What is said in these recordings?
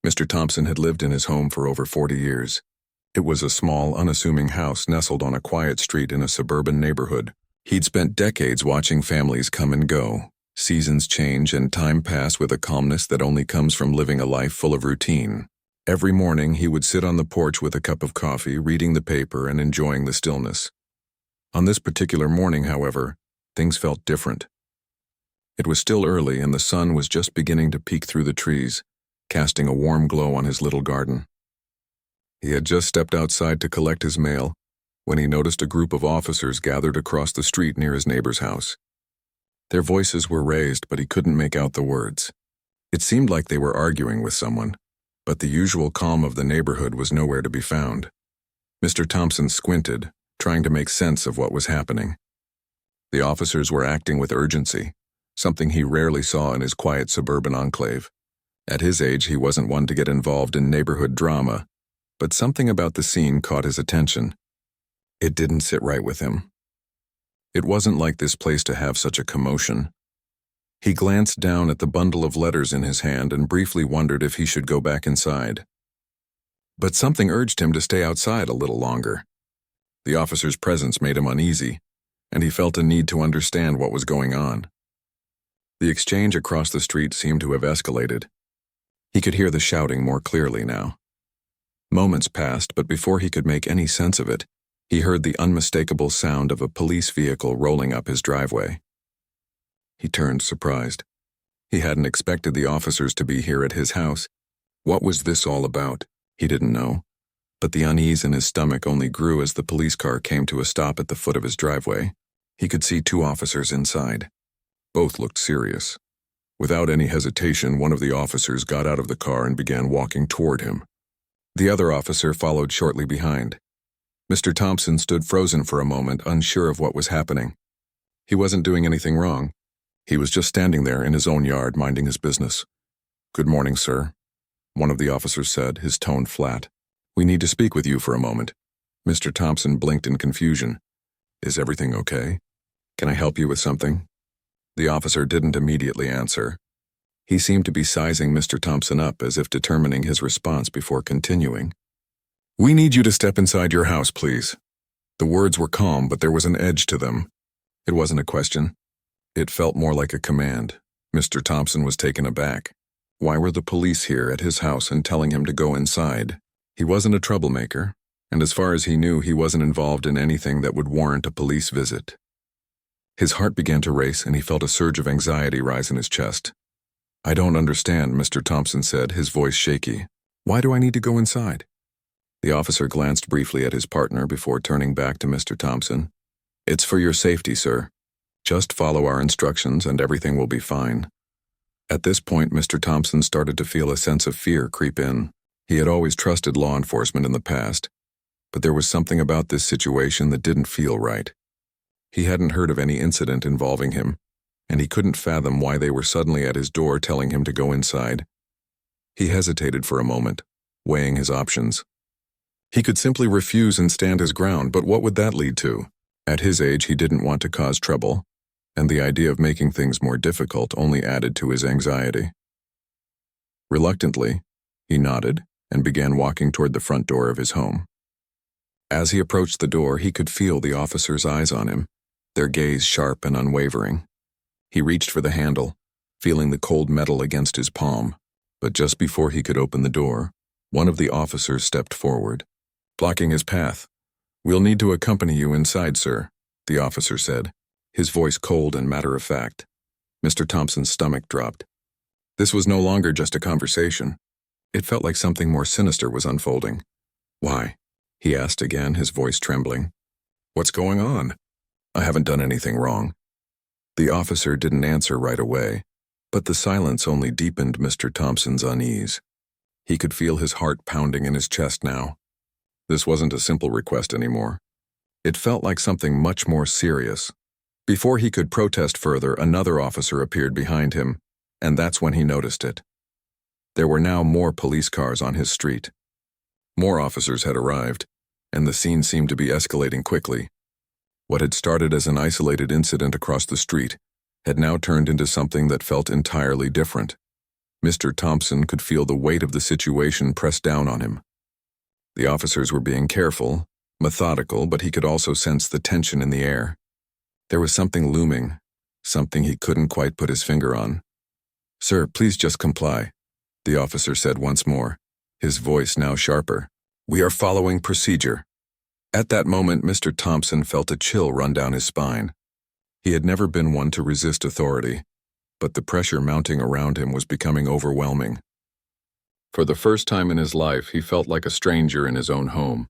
Mr. Thompson had lived in his home for over 40 years. It was a small, unassuming house nestled on a quiet street in a suburban neighborhood. He'd spent decades watching families come and go, seasons change, and time pass with a calmness that only comes from living a life full of routine. Every morning, he would sit on the porch with a cup of coffee, reading the paper and enjoying the stillness. On this particular morning, however, things felt different. It was still early, and the sun was just beginning to peek through the trees, casting a warm glow on his little garden. He had just stepped outside to collect his mail when he noticed a group of officers gathered across the street near his neighbor's house. Their voices were raised, but he couldn't make out the words. It seemed like they were arguing with someone, but the usual calm of the neighborhood was nowhere to be found. Mr. Thompson squinted, trying to make sense of what was happening. The officers were acting with urgency, something he rarely saw in his quiet suburban enclave. At his age, he wasn't one to get involved in neighborhood drama, but something about the scene caught his attention. It didn't sit right with him. It wasn't like this place to have such a commotion. He glanced down at the bundle of letters in his hand and briefly wondered if he should go back inside. But something urged him to stay outside a little longer. The officer's presence made him uneasy, and he felt a need to understand what was going on. The exchange across the street seemed to have escalated. He could hear the shouting more clearly now. Moments passed, but before he could make any sense of it, he heard the unmistakable sound of a police vehicle rolling up his driveway. He turned, surprised. He hadn't expected the officers to be here at his house. What was this all about? He didn't know. But the unease in his stomach only grew as the police car came to a stop at the foot of his driveway. He could see two officers inside. Both looked serious. Without any hesitation, one of the officers got out of the car and began walking toward him. The other officer followed shortly behind. Mr. Thompson stood frozen for a moment, unsure of what was happening. He wasn't doing anything wrong. He was just standing there in his own yard, minding his business. "Good morning, sir," one of the officers said, his tone flat. "We need to speak with you for a moment." Mr. Thompson blinked in confusion. "Is everything okay? Can I help you with something?" The officer didn't immediately answer. He seemed to be sizing Mr. Thompson up as if determining his response before continuing. "We need you to step inside your house, please." The words were calm, but there was an edge to them. It wasn't a question. It felt more like a command. Mr. Thompson was taken aback. Why were the police here at his house and telling him to go inside? He wasn't a troublemaker, and as far as he knew, he wasn't involved in anything that would warrant a police visit. His heart began to race, and he felt a surge of anxiety rise in his chest. "I don't understand," Mr. Thompson said, his voice shaky. "Why do I need to go inside?" The officer glanced briefly at his partner before turning back to Mr. Thompson. "It's for your safety, sir. Just follow our instructions and everything will be fine." At this point, Mr. Thompson started to feel a sense of fear creep in. He had always trusted law enforcement in the past, but there was something about this situation that didn't feel right. He hadn't heard of any incident involving him, and he couldn't fathom why they were suddenly at his door telling him to go inside. He hesitated for a moment, weighing his options. He could simply refuse and stand his ground, but what would that lead to? At his age, he didn't want to cause trouble, and the idea of making things more difficult only added to his anxiety. Reluctantly, he nodded and began walking toward the front door of his home. As he approached the door, he could feel the officer's eyes on him, their gaze sharp and unwavering. He reached for the handle, feeling the cold metal against his palm, but just before he could open the door, one of the officers stepped forward, blocking his path. "We'll need to accompany you inside, sir," the officer said, his voice cold and matter-of-fact. Mr. Thompson's stomach dropped. This was no longer just a conversation. It felt like something more sinister was unfolding. "Why?" he asked again, his voice trembling. "What's going on? I haven't done anything wrong." The officer didn't answer right away, but the silence only deepened Mr. Thompson's unease. He could feel his heart pounding in his chest now. This wasn't a simple request anymore. It felt like something much more serious. Before he could protest further, another officer appeared behind him, and that's when he noticed it. There were now more police cars on his street. More officers had arrived, and the scene seemed to be escalating quickly. What had started as an isolated incident across the street had now turned into something that felt entirely different. Mr. Thompson could feel the weight of the situation press down on him. The officers were being careful, methodical, but he could also sense the tension in the air. There was something looming, something he couldn't quite put his finger on. "Sir, please just comply," the officer said once more, his voice now sharper. "We are following procedure." At that moment, Mr. Thompson felt a chill run down his spine. He had never been one to resist authority, but the pressure mounting around him was becoming overwhelming. For the first time in his life, he felt like a stranger in his own home.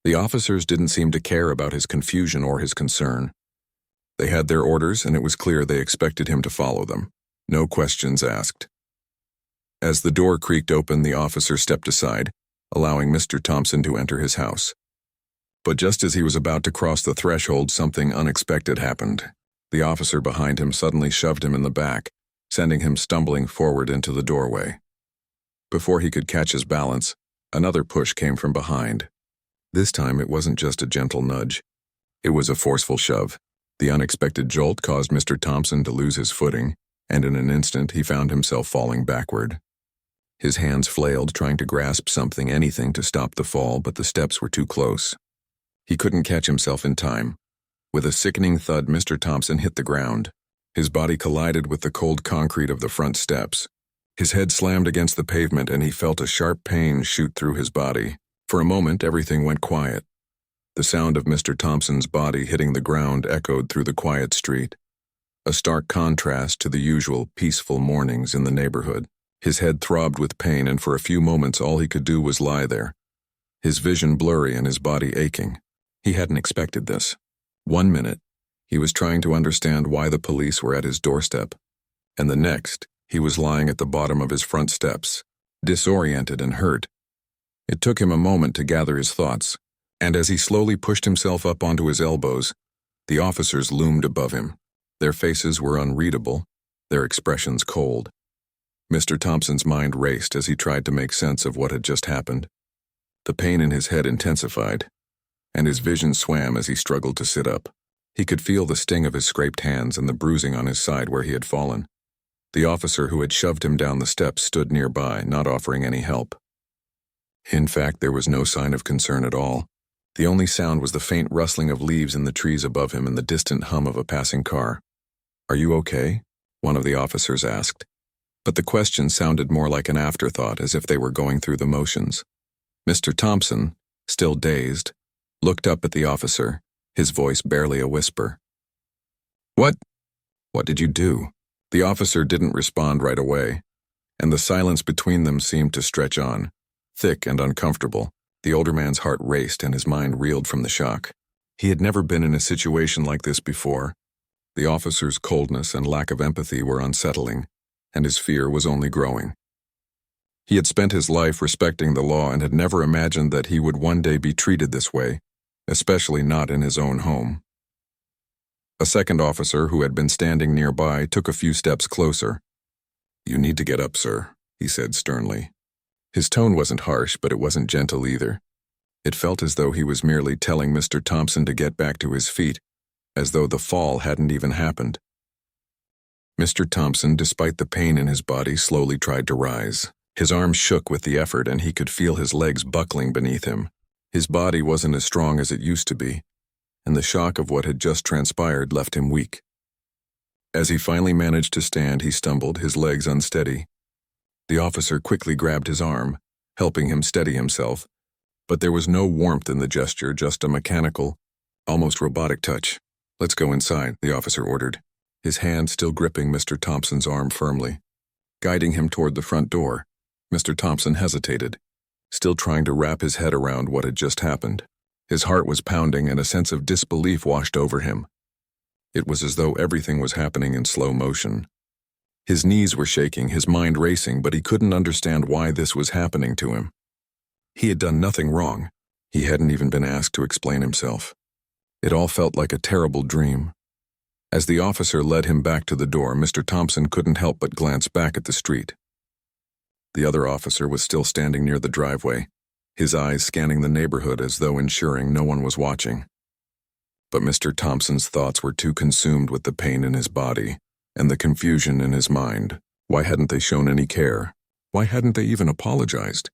The officers didn't seem to care about his confusion or his concern. They had their orders, and it was clear they expected him to follow them. No questions asked. As the door creaked open, the officer stepped aside, allowing Mr. Thompson to enter his house. But just as he was about to cross the threshold, something unexpected happened. The officer behind him suddenly shoved him in the back, sending him stumbling forward into the doorway. Before he could catch his balance, another push came from behind. This time it wasn't just a gentle nudge. It was a forceful shove. The unexpected jolt caused Mr. Thompson to lose his footing, and in an instant he found himself falling backward. His hands flailed, trying to grasp something, anything to stop the fall, but the steps were too close. He couldn't catch himself in time. With a sickening thud, Mr. Thompson hit the ground. His body collided with the cold concrete of the front steps. His head slammed against the pavement, and he felt a sharp pain shoot through his body. For a moment, everything went quiet. The sound of Mr. Thompson's body hitting the ground echoed through the quiet street, a stark contrast to the usual peaceful mornings in the neighborhood. His head throbbed with pain, and for a few moments all he could do was lie there, his vision blurry and his body aching. He hadn't expected this. 1 minute, he was trying to understand why the police were at his doorstep, and the next, he was lying at the bottom of his front steps, disoriented and hurt. It took him a moment to gather his thoughts, and as he slowly pushed himself up onto his elbows, the officers loomed above him. Their faces were unreadable, their expressions cold. Mr. Thompson's mind raced as he tried to make sense of what had just happened. The pain in his head intensified, and his vision swam as he struggled to sit up. He could feel the sting of his scraped hands and the bruising on his side where he had fallen. The officer who had shoved him down the steps stood nearby, not offering any help. In fact, there was no sign of concern at all. The only sound was the faint rustling of leaves in the trees above him and the distant hum of a passing car. "Are you okay?" one of the officers asked. But the question sounded more like an afterthought, as if they were going through the motions. Mr. Thompson, still dazed, looked up at the officer, his voice barely a whisper. What did you do?" The officer didn't respond right away, and the silence between them seemed to stretch on, thick and uncomfortable. The older man's heart raced and his mind reeled from the shock. He had never been in a situation like this before. The officer's coldness and lack of empathy were unsettling, and his fear was only growing. He had spent his life respecting the law and had never imagined that he would one day be treated this way, especially not in his own home. A second officer, who had been standing nearby, took a few steps closer. "You need to get up, sir," he said sternly. His tone wasn't harsh, but it wasn't gentle either. It felt as though he was merely telling Mr. Thompson to get back to his feet, as though the fall hadn't even happened. Mr. Thompson, despite the pain in his body, slowly tried to rise. His arms shook with the effort, and he could feel his legs buckling beneath him. His body wasn't as strong as it used to be, and the shock of what had just transpired left him weak. As he finally managed to stand, he stumbled, his legs unsteady. The officer quickly grabbed his arm, helping him steady himself, but there was no warmth in the gesture, just a mechanical, almost robotic touch. "Let's go inside," the officer ordered, his hand still gripping Mr. Thompson's arm firmly. Guiding him toward the front door, Mr. Thompson hesitated, still trying to wrap his head around what had just happened. His heart was pounding and a sense of disbelief washed over him. It was as though everything was happening in slow motion. His knees were shaking, his mind racing, but he couldn't understand why this was happening to him. He had done nothing wrong. He hadn't even been asked to explain himself. It all felt like a terrible dream. As the officer led him back to the door, Mr. Thompson couldn't help but glance back at the street. The other officer was still standing near the driveway, his eyes scanning the neighborhood as though ensuring no one was watching. But Mr. Thompson's thoughts were too consumed with the pain in his body and the confusion in his mind Why hadn't they shown any care? Why hadn't they even apologized?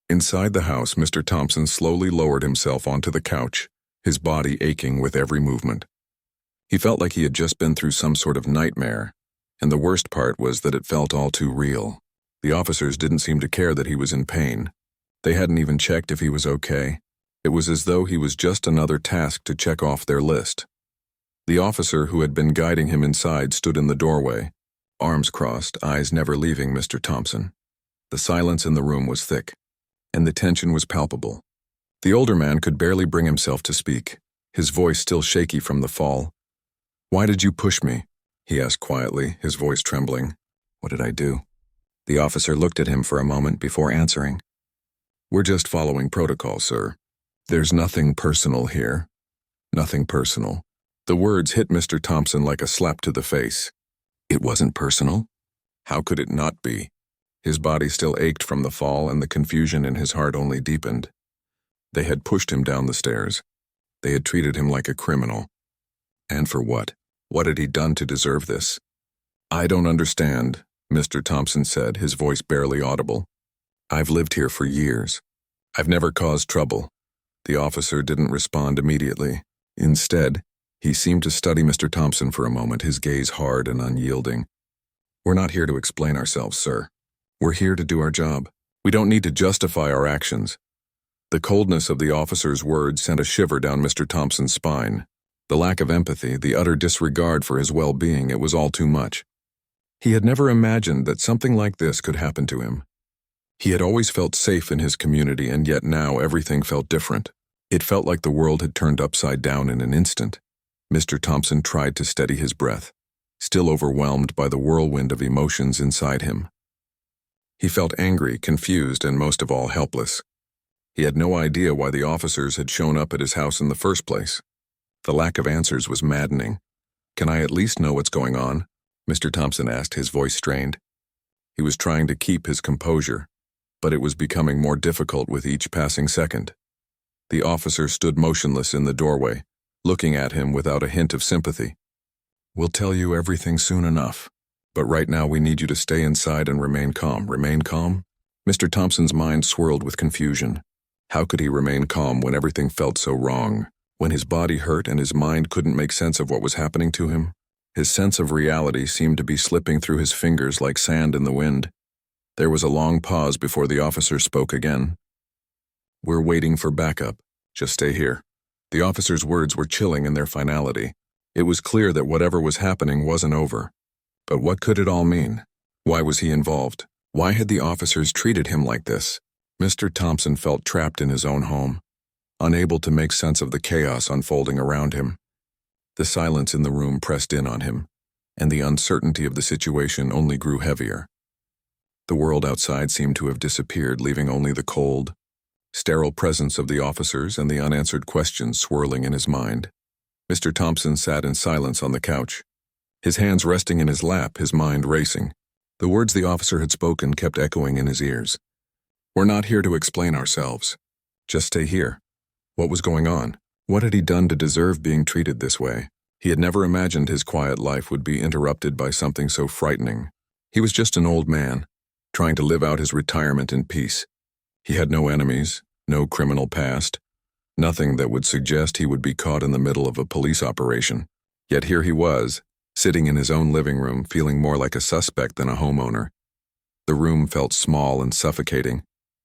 Inside the house, Mr. Thompson slowly lowered himself onto the couch, his body aching with every movement. He felt like he had just been through some sort of nightmare, and the worst part was that it felt all too real. The officers didn't seem to care that he was in pain. They hadn't even checked if he was okay. It was as though he was just another task to check off their list. The officer who had been guiding him inside stood in the doorway, arms crossed, eyes never leaving Mr. Thompson. The silence in the room was thick, and the tension was palpable. The older man could barely bring himself to speak, his voice still shaky from the fall. "Why did you push me?" he asked quietly, his voice trembling. "What did I do?" The officer looked at him for a moment before answering. "We're just following protocol, sir. There's nothing personal here. Nothing personal." The words hit Mr. Thompson like a slap to the face. It wasn't personal? How could it not be? His body still ached from the fall, and the confusion in his heart only deepened. They had pushed him down the stairs. They had treated him like a criminal. And for what? What had he done to deserve this? "I don't understand," Mr. Thompson said, his voice barely audible. "I've lived here for years. I've never caused trouble." The officer didn't respond immediately. Instead, he seemed to study Mr. Thompson for a moment, his gaze hard and unyielding. "We're not here to explain ourselves, sir. We're here to do our job. We don't need to justify our actions." The coldness of the officer's words sent a shiver down Mr. Thompson's spine. The lack of empathy, the utter disregard for his well-being, it was all too much. He had never imagined that something like this could happen to him. He had always felt safe in his community, and yet now everything felt different. It felt like the world had turned upside down in an instant. Mr. Thompson tried to steady his breath, still overwhelmed by the whirlwind of emotions inside him. He felt angry, confused, and most of all helpless. He had no idea why the officers had shown up at his house in the first place. The lack of answers was maddening. "Can I at least know what's going on?" Mr. Thompson asked, his voice strained. He was trying to keep his composure, but it was becoming more difficult with each passing second. The officer stood motionless in the doorway, looking at him without a hint of sympathy. "We'll tell you everything soon enough, but right now we need you to stay inside and remain calm." Remain calm? Mr. Thompson's mind swirled with confusion. How could he remain calm when everything felt so wrong? When his body hurt and his mind couldn't make sense of what was happening to him? His sense of reality seemed to be slipping through his fingers like sand in the wind. There was a long pause before the officer spoke again. "We're waiting for backup. Just stay here." The officer's words were chilling in their finality. It was clear that whatever was happening wasn't over. But what could it all mean? Why was he involved? Why had the officers treated him like this? Mr. Thompson felt trapped in his own home, unable to make sense of the chaos unfolding around him. The silence in the room pressed in on him, and the uncertainty of the situation only grew heavier. The world outside seemed to have disappeared, leaving only the cold, sterile presence of the officers and the unanswered questions swirling in his mind. Mr. Thompson sat in silence on the couch, his hands resting in his lap, his mind racing. The words the officer had spoken kept echoing in his ears. "We're not here to explain ourselves. Just stay here." What was going on? What had he done to deserve being treated this way? He had never imagined his quiet life would be interrupted by something so frightening. He was just an old man, trying to live out his retirement in peace. He had no enemies, no criminal past, nothing that would suggest he would be caught in the middle of a police operation. Yet here he was, sitting in his own living room, feeling more like a suspect than a homeowner. The room felt small and suffocating,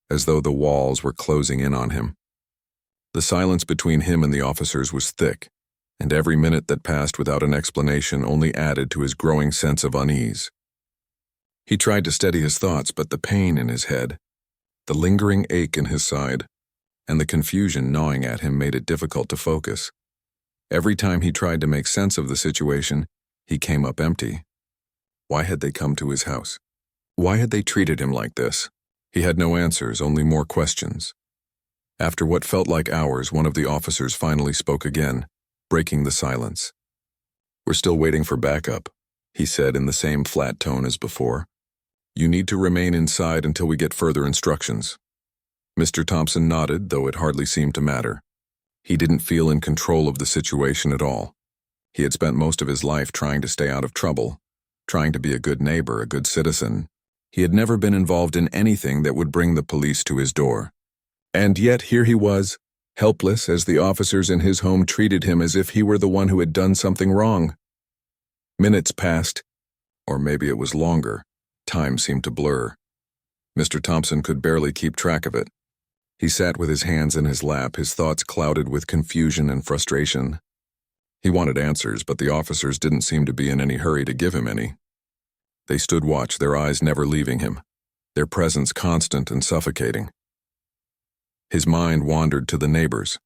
as though the walls were closing in on him. The silence between him and the officers was thick, and every minute that passed without an explanation only added to his growing sense of unease. He tried to steady his thoughts, but the pain in his head, the lingering ache in his side, and the confusion gnawing at him made it difficult to focus. Every time he tried to make sense of the situation, he came up empty. Why had they come to his house? Why had they treated him like this? He had no answers, only more questions. After what felt like hours, one of the officers finally spoke again, breaking the silence. "We're still waiting for backup," he said in the same flat tone as before. "You need to remain inside until we get further instructions." Mr. Thompson nodded, though it hardly seemed to matter. He didn't feel in control of the situation at all. He had spent most of his life trying to stay out of trouble, trying to be a good neighbor, a good citizen. He had never been involved in anything that would bring the police to his door. And yet here he was, helpless as the officers in his home treated him as if he were the one who had done something wrong. Minutes passed, or maybe it was longer. Time seemed to blur. Mr. Thompson could barely keep track of it. He sat with his hands in his lap, his thoughts clouded with confusion and frustration. He wanted answers, but the officers didn't seem to be in any hurry to give him any. They stood watch, their eyes never leaving him, their presence constant and suffocating. His mind wandered to the neighbors.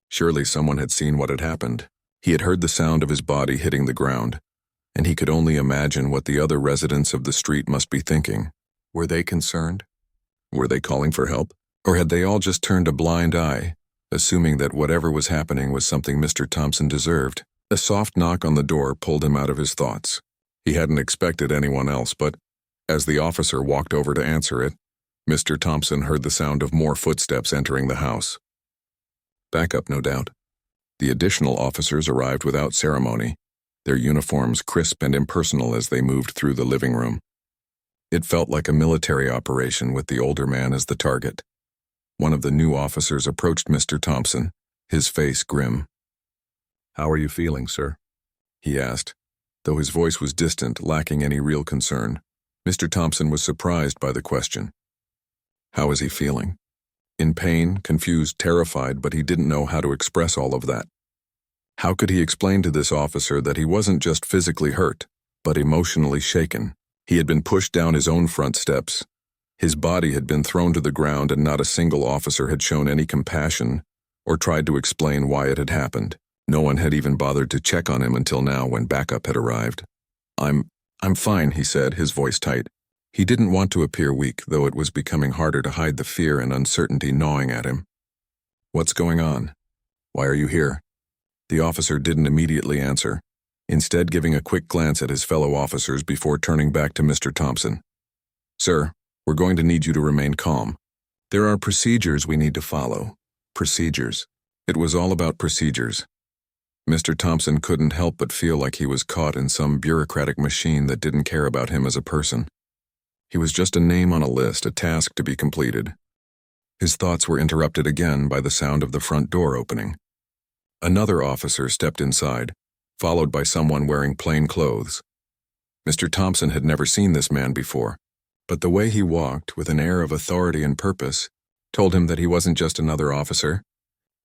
Surely someone had seen what had happened. He had heard the sound of his body hitting the ground, and he could only imagine what the other residents of the street must be thinking. Were they concerned? Were they calling for help? Or had they all just turned a blind eye, assuming that whatever was happening was something Mr. Thompson deserved? A soft knock on the door pulled him out of his thoughts. He hadn't expected anyone else, but as the officer walked over to answer it, Mr. Thompson heard the sound of more footsteps entering the house. Backup, no doubt. The additional officers arrived without ceremony, their uniforms crisp and impersonal as they moved through the living room. It felt like a military operation with the older man as the target. One of the new officers approached Mr. Thompson, his face grim. "How are you feeling, sir?" he asked. Though his voice was distant, lacking any real concern, Mr. Thompson was surprised by the question. How was he feeling? In pain, confused, terrified, but he didn't know how to express all of that. How could he explain to this officer that he wasn't just physically hurt, but emotionally shaken? He had been pushed down his own front steps. His body had been thrown to the ground, and not a single officer had shown any compassion or tried to explain why it had happened. No one had even bothered to check on him until now when backup had arrived. I'm fine," he said, his voice tight. He didn't want to appear weak, though it was becoming harder to hide the fear and uncertainty gnawing at him. "What's going on? Why are you here?" The officer didn't immediately answer, instead giving a quick glance at his fellow officers before turning back to Mr. Thompson. "Sir, we're going to need you to remain calm. There are procedures we need to follow." Procedures. It was all about procedures. Mr. Thompson couldn't help but feel like he was caught in some bureaucratic machine that didn't care about him as a person. He was just a name on a list, a task to be completed. His thoughts were interrupted again by the sound of the front door opening. Another officer stepped inside, followed by someone wearing plain clothes. Mr. Thompson had never seen this man before, but the way he walked, with an air of authority and purpose, told him that he wasn't just another officer.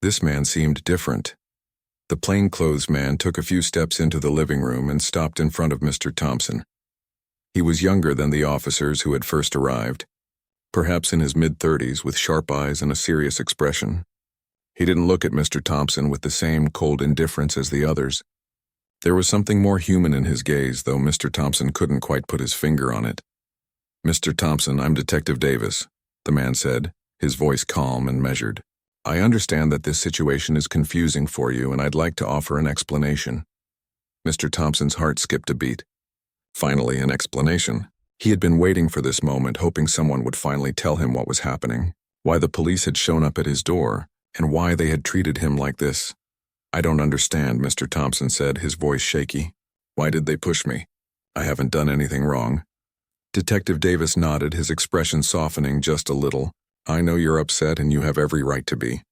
This man seemed different. The plainclothes man took a few steps into the living room and stopped in front of Mr. Thompson. He was younger than the officers who had first arrived, perhaps in his mid-30s, with sharp eyes and a serious expression. He didn't look at Mr. Thompson with the same cold indifference as the others. There was something more human in his gaze, though Mr. Thompson couldn't quite put his finger on it. "Mr. Thompson, I'm Detective Davis," the man said, his voice calm and measured. "I understand that this situation is confusing for you, and I'd like to offer an explanation." Mr. Thompson's heart skipped a beat. Finally, an explanation. He had been waiting for this moment, hoping someone would finally tell him what was happening, why the police had shown up at his door, and why they had treated him like this. "I don't understand," Mr. Thompson said, his voice shaky. "Why did they push me? I haven't done anything wrong." Detective Davis nodded, his expression softening just a little. "I know you're upset and you have every right to be,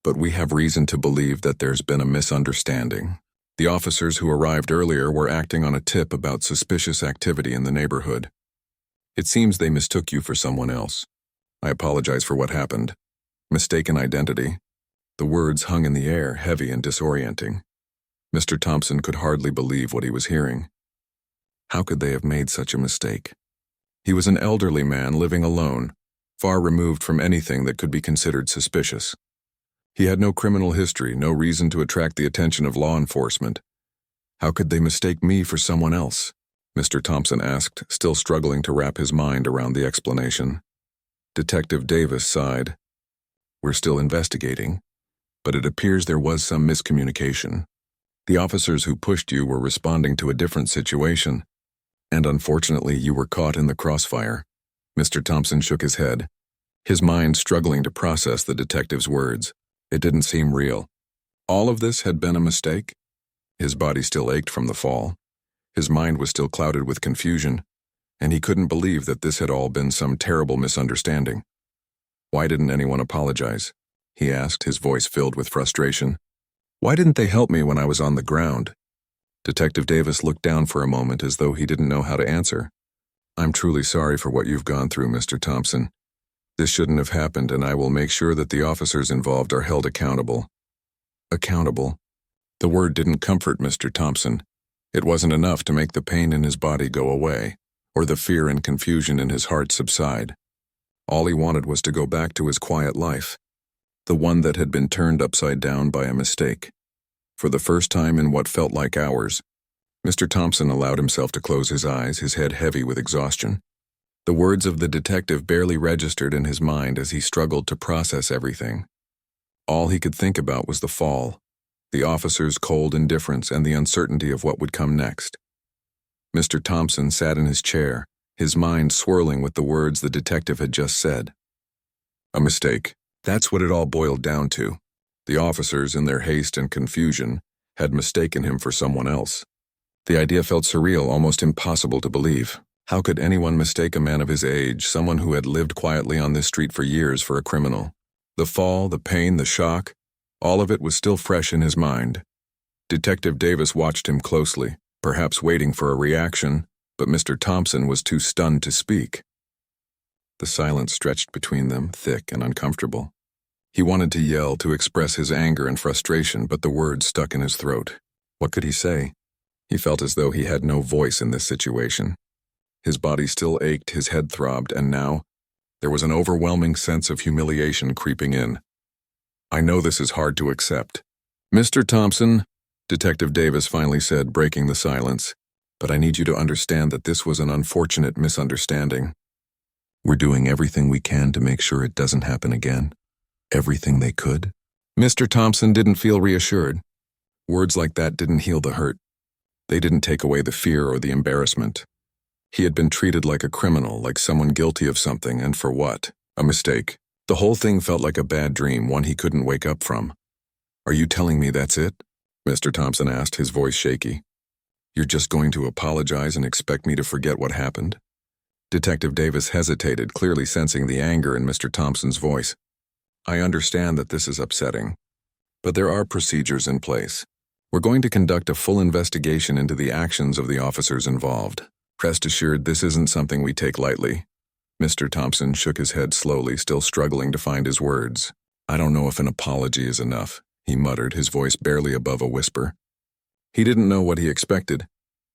but we have reason to believe that there's been a misunderstanding. The officers who arrived earlier were acting on a tip about suspicious activity in the neighborhood. It seems they mistook you for someone else. I apologize for what happened. Mistaken identity." The words hung in the air, heavy and disorienting. Mr. Thompson could hardly believe what he was hearing. How could they have made such a mistake? He was an elderly man living alone, far removed from anything that could be considered suspicious. He had no criminal history, no reason to attract the attention of law enforcement. How could they mistake me for someone else? Mr. Thompson asked, still struggling to wrap his mind around the explanation. Detective Davis sighed. "We're still investigating, but it appears there was some miscommunication. The officers who pushed you were responding to a different situation, and unfortunately you were caught in the crossfire." Mr. Thompson shook his head, his mind struggling to process the detective's words. It didn't seem real. All of this had been a mistake? His body still ached from the fall. His mind was still clouded with confusion, and he couldn't believe that this had all been some terrible misunderstanding. "Why didn't anyone apologize?" he asked, his voice filled with frustration. "Why didn't they help me when I was on the ground?" Detective Davis looked down for a moment as though he didn't know how to answer. "I'm truly sorry for what you've gone through, Mr. Thompson. This shouldn't have happened, and I will make sure that the officers involved are held accountable." Accountable? The word didn't comfort Mr. Thompson. It wasn't enough to make the pain in his body go away, or the fear and confusion in his heart subside. All he wanted was to go back to his quiet life, the one that had been turned upside down by a mistake. For the first time in what felt like hours, Mr. Thompson allowed himself to close his eyes, his head heavy with exhaustion. The words of the detective barely registered in his mind as he struggled to process everything. All he could think about was the fall, the officer's cold indifference, and the uncertainty of what would come next. Mr. Thompson sat in his chair, his mind swirling with the words the detective had just said. A mistake. That's what it all boiled down to. The officers, in their haste and confusion, had mistaken him for someone else. The idea felt surreal, almost impossible to believe. How could anyone mistake a man of his age, someone who had lived quietly on this street for years, for a criminal? The fall, the pain, the shock, all of it was still fresh in his mind. Detective Davis watched him closely, perhaps waiting for a reaction, but Mr. Thompson was too stunned to speak. The silence stretched between them, thick and uncomfortable. He wanted to yell, to express his anger and frustration, but the words stuck in his throat. What could he say? He felt as though he had no voice in this situation. His body still ached, his head throbbed, and now there was an overwhelming sense of humiliation creeping in. "I know this is hard to accept." "Mr. Thompson," Detective Davis finally said, breaking the silence, "but I need you to understand that this was an unfortunate misunderstanding. We're doing everything we can to make sure it doesn't happen again. Everything they could." Mr. Thompson didn't feel reassured. Words like that didn't heal the hurt. They didn't take away the fear or the embarrassment. He had been treated like a criminal, like someone guilty of something, and for what? A mistake. The whole thing felt like a bad dream, one he couldn't wake up from. "Are you telling me that's it?" Mr. Thompson asked, his voice shaky. "You're just going to apologize and expect me to forget what happened?" Detective Davis hesitated, clearly sensing the anger in Mr. Thompson's voice. "I understand that this is upsetting, but there are procedures in place. We're going to conduct a full investigation into the actions of the officers involved. Rest assured, this isn't something we take lightly." Mr. Thompson shook his head slowly, still struggling to find his words. "I don't know if an apology is enough," he muttered, his voice barely above a whisper. He didn't know what he expected.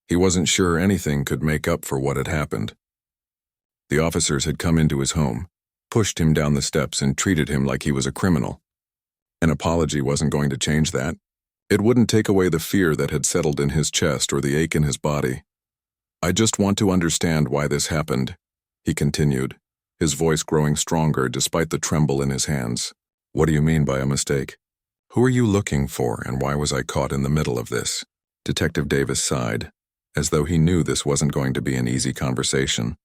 He wasn't sure anything could make up for what had happened. The officers had come into his home, pushed him down the steps, and treated him like he was a criminal. An apology wasn't going to change that. It wouldn't take away the fear that had settled in his chest or the ache in his body. "I just want to understand why this happened," he continued, his voice growing stronger despite the tremble in his hands. "What do you mean by a mistake? Who are you looking for, and why was I caught in the middle of this?" Detective Davis sighed, as though he knew this wasn't going to be an easy conversation.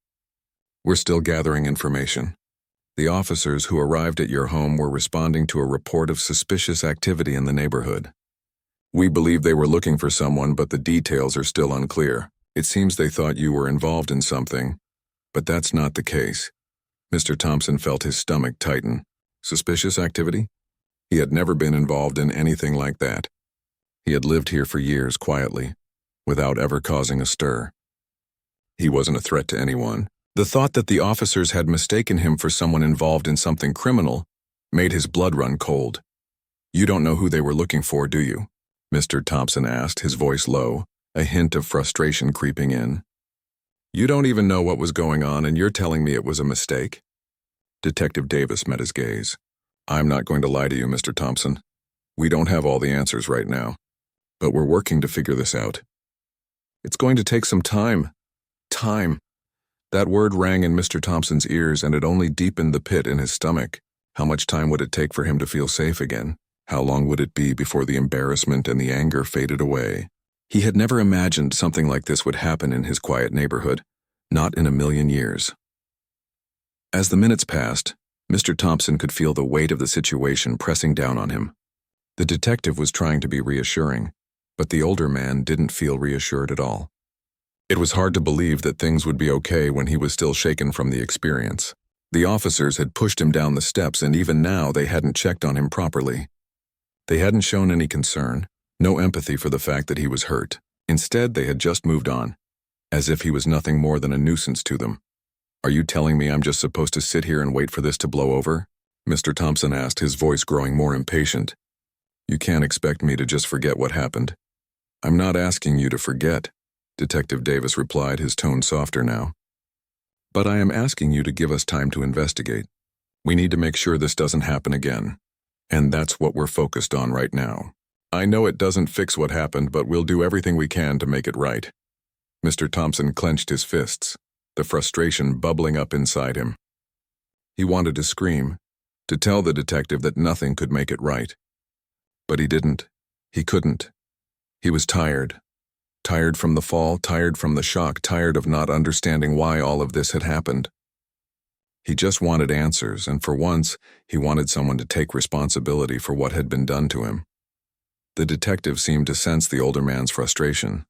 "We're still gathering information. The officers who arrived at your home were responding to a report of suspicious activity in the neighborhood. We believe they were looking for someone, but the details are still unclear. It seems they thought you were involved in something, but that's not the case." Mr. Thompson felt his stomach tighten. Suspicious activity? He had never been involved in anything like that. He had lived here for years quietly, without ever causing a stir. He wasn't a threat to anyone. The thought that the officers had mistaken him for someone involved in something criminal made his blood run cold. "You don't know who they were looking for, do you?" Mr. Thompson asked, his voice low, a hint of frustration creeping in. "You don't even know what was going on, and you're telling me it was a mistake?" Detective Davis met his gaze. "I'm not going to lie to you, Mr. Thompson. We don't have all the answers right now, but we're working to figure this out. It's going to take some time." Time. That word rang in Mr. Thompson's ears, and it only deepened the pit in his stomach. How much time would it take for him to feel safe again? How long would it be before the embarrassment and the anger faded away? He had never imagined something like this would happen in his quiet neighborhood, not in a million years. As the minutes passed, Mr. Thompson could feel the weight of the situation pressing down on him. The detective was trying to be reassuring, but the older man didn't feel reassured at all. It was hard to believe that things would be okay when he was still shaken from the experience. The officers had pushed him down the steps, and even now they hadn't checked on him properly. They hadn't shown any concern, no empathy for the fact that he was hurt. Instead, they had just moved on, as if he was nothing more than a nuisance to them. "Are you telling me I'm just supposed to sit here and wait for this to blow over?" Mr. Thompson asked, his voice growing more impatient. "You can't expect me to just forget what happened." "I'm not asking you to forget," Detective Davis replied, his tone softer now. "But I am asking you to give us time to investigate. We need to make sure this doesn't happen again. And that's what we're focused on right now. I know it doesn't fix what happened, but we'll do everything we can to make it right." Mr. Thompson clenched his fists, the frustration bubbling up inside him. He wanted to scream, to tell the detective that nothing could make it right. But he didn't. He couldn't. He was tired. Tired from the fall, tired from the shock, tired of not understanding why all of this had happened. He just wanted answers, and for once, he wanted someone to take responsibility for what had been done to him. The detective seemed to sense the older man's frustration.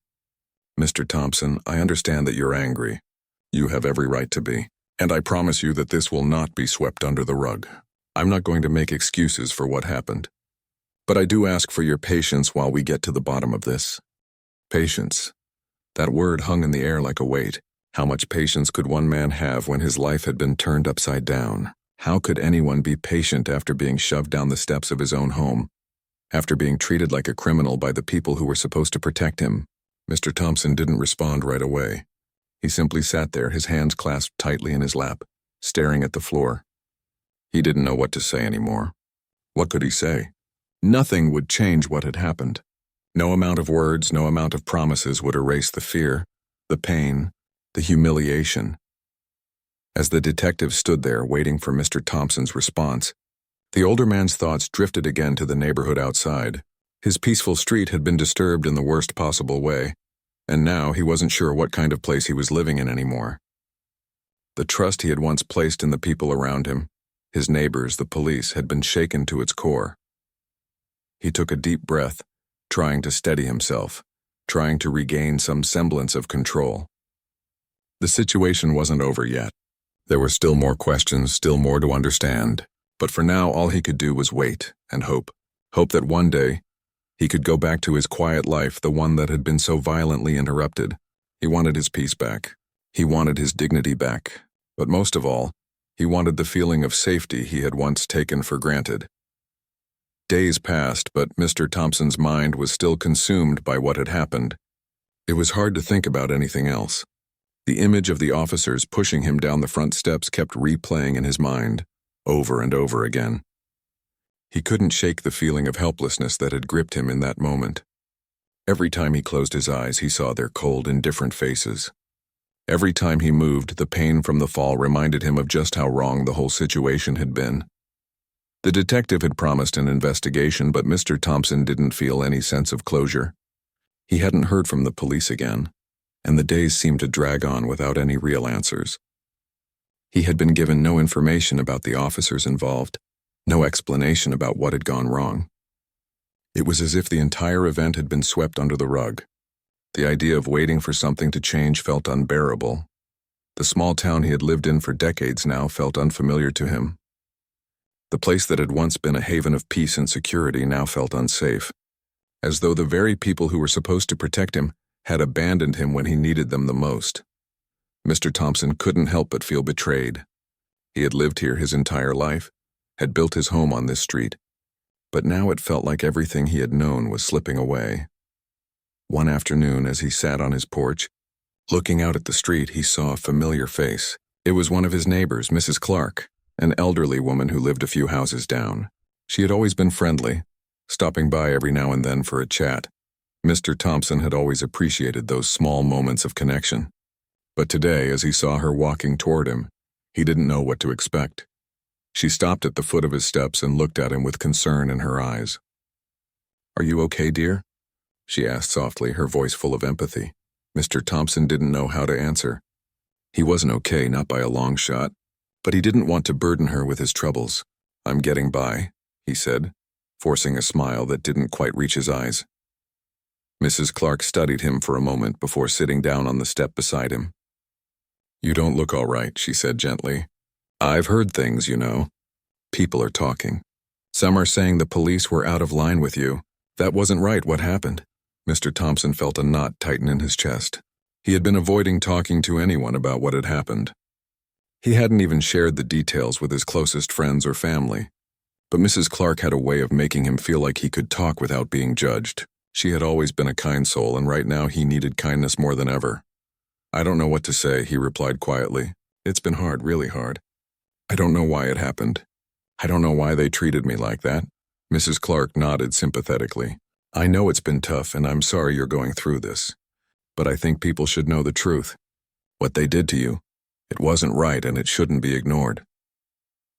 "Mr. Thompson, I understand that you're angry. You have every right to be. And I promise you that this will not be swept under the rug. I'm not going to make excuses for what happened. But I do ask for your patience while we get to the bottom of this." Patience. That word hung in the air like a weight. How much patience could one man have when his life had been turned upside down? How could anyone be patient after being shoved down the steps of his own home? After being treated like a criminal by the people who were supposed to protect him? Mr. Thompson didn't respond right away. He simply sat there, his hands clasped tightly in his lap, staring at the floor. He didn't know what to say anymore. What could he say? Nothing would change what had happened. No amount of words, no amount of promises would erase the fear, the pain, the humiliation. As the detective stood there waiting for Mr. Thompson's response, the older man's thoughts drifted again to the neighborhood outside. His peaceful street had been disturbed in the worst possible way, and now he wasn't sure what kind of place he was living in anymore. The trust he had once placed in the people around him, his neighbors, the police, had been shaken to its core. He took a deep breath, trying to steady himself, trying to regain some semblance of control. The situation wasn't over yet. There were still more questions, still more to understand, but for now all he could do was wait and hope. Hope that one day he could go back to his quiet life, the one that had been so violently interrupted. He wanted his peace back. He wanted his dignity back. But most of all, he wanted the feeling of safety he had once taken for granted. Days passed, but Mr. Thompson's mind was still consumed by what had happened. It was hard to think about anything else. The image of the officers pushing him down the front steps kept replaying in his mind, over and over again. He couldn't shake the feeling of helplessness that had gripped him in that moment. Every time he closed his eyes, he saw their cold, indifferent faces. Every time he moved, the pain from the fall reminded him of just how wrong the whole situation had been. The detective had promised an investigation, but Mr. Thompson didn't feel any sense of closure. He hadn't heard from the police again, and the days seemed to drag on without any real answers. He had been given no information about the officers involved, no explanation about what had gone wrong. It was as if the entire event had been swept under the rug. The idea of waiting for something to change felt unbearable. The small town he had lived in for decades now felt unfamiliar to him. The place that had once been a haven of peace and security now felt unsafe, as though the very people who were supposed to protect him had abandoned him when he needed them the most. Mr. Thompson couldn't help but feel betrayed. He had lived here his entire life, had built his home on this street, but now it felt like everything he had known was slipping away. One afternoon, as he sat on his porch, looking out at the street, he saw a familiar face. It was one of his neighbors, Mrs. Clark, an elderly woman who lived a few houses down. She had always been friendly, stopping by every now and then for a chat. Mr. Thompson had always appreciated those small moments of connection. But today, as he saw her walking toward him, he didn't know what to expect. She stopped at the foot of his steps and looked at him with concern in her eyes. "Are you okay, dear?" she asked softly, her voice full of empathy. Mr. Thompson didn't know how to answer. He wasn't okay, not by a long shot, but he didn't want to burden her with his troubles. "I'm getting by," he said, forcing a smile that didn't quite reach his eyes. Mrs. Clark studied him for a moment before sitting down on the step beside him. "You don't look all right," she said gently. "I've heard things, you know. People are talking. Some are saying the police were out of line with you. That wasn't right. What happened?" Mr. Thompson felt a knot tighten in his chest. He had been avoiding talking to anyone about what had happened. He hadn't even shared the details with his closest friends or family. But Mrs. Clark had a way of making him feel like he could talk without being judged. She had always been a kind soul, and right now he needed kindness more than ever. "I don't know what to say," he replied quietly. "It's been hard, really hard. I don't know why it happened. I don't know why they treated me like that." Mrs. Clark nodded sympathetically. "I know it's been tough, and I'm sorry you're going through this. But I think people should know the truth. What they did to you, it wasn't right and it shouldn't be ignored."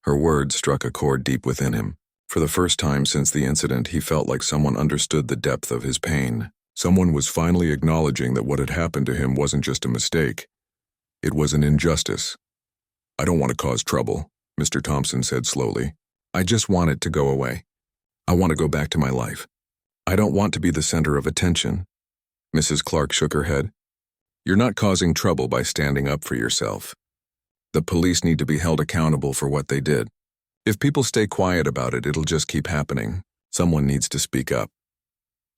Her words struck a chord deep within him. For the first time since the incident, he felt like someone understood the depth of his pain. Someone was finally acknowledging that what had happened to him wasn't just a mistake. It was an injustice. "I don't want to cause trouble," Mr. Thompson said slowly. "I just want it to go away. I want to go back to my life. I don't want to be the center of attention." Mrs. Clark shook her head. "You're not causing trouble by standing up for yourself. The police need to be held accountable for what they did. If people stay quiet about it, it'll just keep happening. Someone needs to speak up."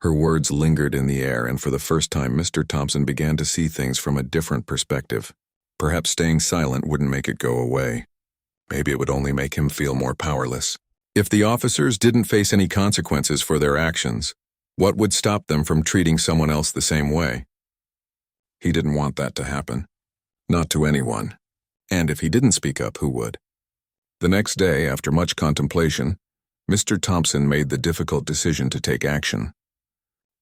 Her words lingered in the air, and for the first time Mr. Thompson began to see things from a different perspective. Perhaps staying silent wouldn't make it go away. Maybe it would only make him feel more powerless. If the officers didn't face any consequences for their actions, what would stop them from treating someone else the same way? He didn't want that to happen. Not to anyone. And if he didn't speak up, who would? The next day, after much contemplation, Mr. Thompson made the difficult decision to take action.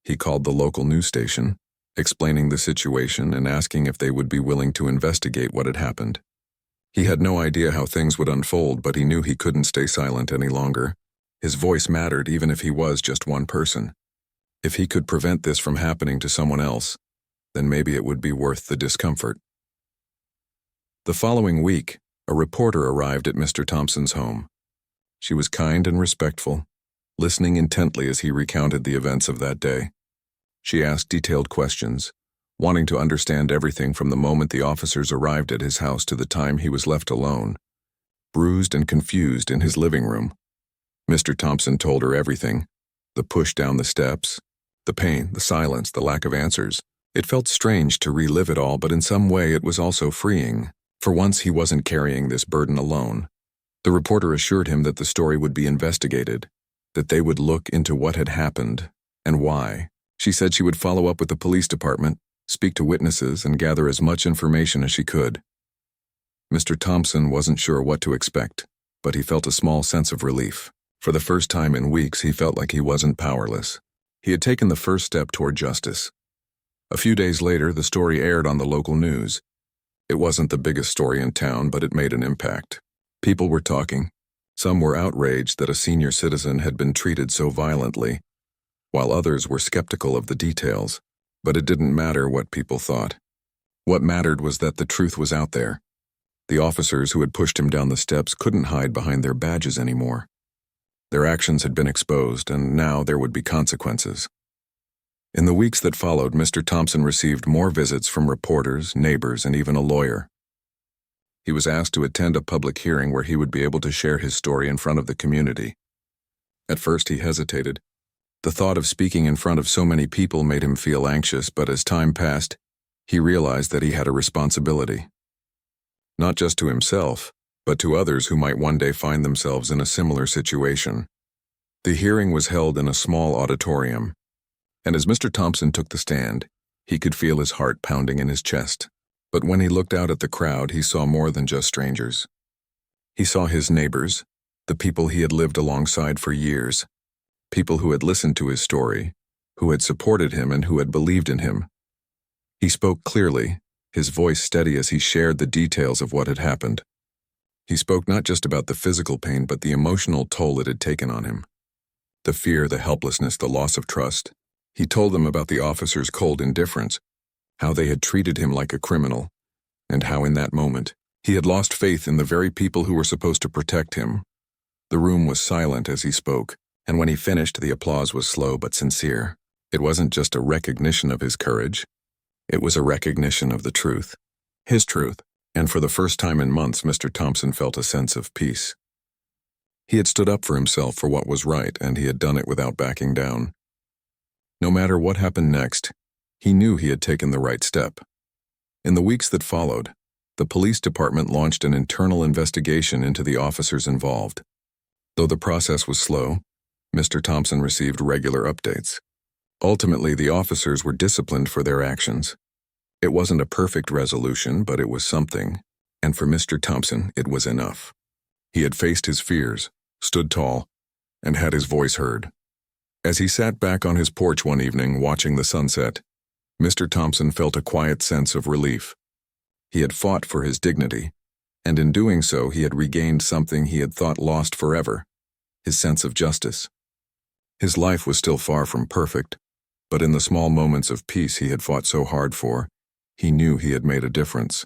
He called the local news station, explaining the situation and asking if they would be willing to investigate what had happened. He had no idea how things would unfold, but he knew he couldn't stay silent any longer. His voice mattered even if he was just one person. If he could prevent this from happening to someone else, then maybe it would be worth the discomfort. The following week, a reporter arrived at Mr. Thompson's home. She was kind and respectful, listening intently as he recounted the events of that day. She asked detailed questions, wanting to understand everything from the moment the officers arrived at his house to the time he was left alone, bruised and confused in his living room. Mr. Thompson told her everything: the push down the steps, the pain, the silence, the lack of answers. It felt strange to relive it all, but in some way it was also freeing. For once he wasn't carrying this burden alone. The reporter assured him that the story would be investigated, that they would look into what had happened and why. She said she would follow up with the police department, speak to witnesses, and gather as much information as she could. Mr. Thompson wasn't sure what to expect, but he felt a small sense of relief. For the first time in weeks, he felt like he wasn't powerless. He had taken the first step toward justice. A few days later, the story aired on the local news. It wasn't the biggest story in town, but it made an impact. People were talking. Some were outraged that a senior citizen had been treated so violently, while others were skeptical of the details. But it didn't matter what people thought. What mattered was that the truth was out there. The officers who had pushed him down the steps couldn't hide behind their badges anymore. Their actions had been exposed, and now there would be consequences. In the weeks that followed, Mr. Thompson received more visits from reporters, neighbors, and even a lawyer. He was asked to attend a public hearing where he would be able to share his story in front of the community. At first he hesitated. The thought of speaking in front of so many people made him feel anxious, but as time passed, he realized that he had a responsibility. Not just to himself, but to others who might one day find themselves in a similar situation. The hearing was held in a small auditorium. And as Mr. Thompson took the stand, he could feel his heart pounding in his chest. But when he looked out at the crowd, he saw more than just strangers. He saw his neighbors, the people he had lived alongside for years, people who had listened to his story, who had supported him and who had believed in him. He spoke clearly, his voice steady as he shared the details of what had happened. He spoke not just about the physical pain, but the emotional toll it had taken on him. The fear, the helplessness, the loss of trust. He told them about the officers' cold indifference, how they had treated him like a criminal, and how in that moment, he had lost faith in the very people who were supposed to protect him. The room was silent as he spoke, and when he finished, the applause was slow but sincere. It wasn't just a recognition of his courage. It was a recognition of the truth. His truth. And for the first time in months, Mr. Thompson felt a sense of peace. He had stood up for himself for what was right, and he had done it without backing down. No matter what happened next, he knew he had taken the right step. In the weeks that followed, the police department launched an internal investigation into the officers involved. Though the process was slow, Mr. Thompson received regular updates. Ultimately, the officers were disciplined for their actions. It wasn't a perfect resolution, but it was something, and for Mr. Thompson, it was enough. He had faced his fears, stood tall, and had his voice heard. As he sat back on his porch one evening watching the sunset, Mr. Thompson felt a quiet sense of relief. He had fought for his dignity, and in doing so he had regained something he had thought lost forever, his sense of justice. His life was still far from perfect, but in the small moments of peace he had fought so hard for, he knew he had made a difference.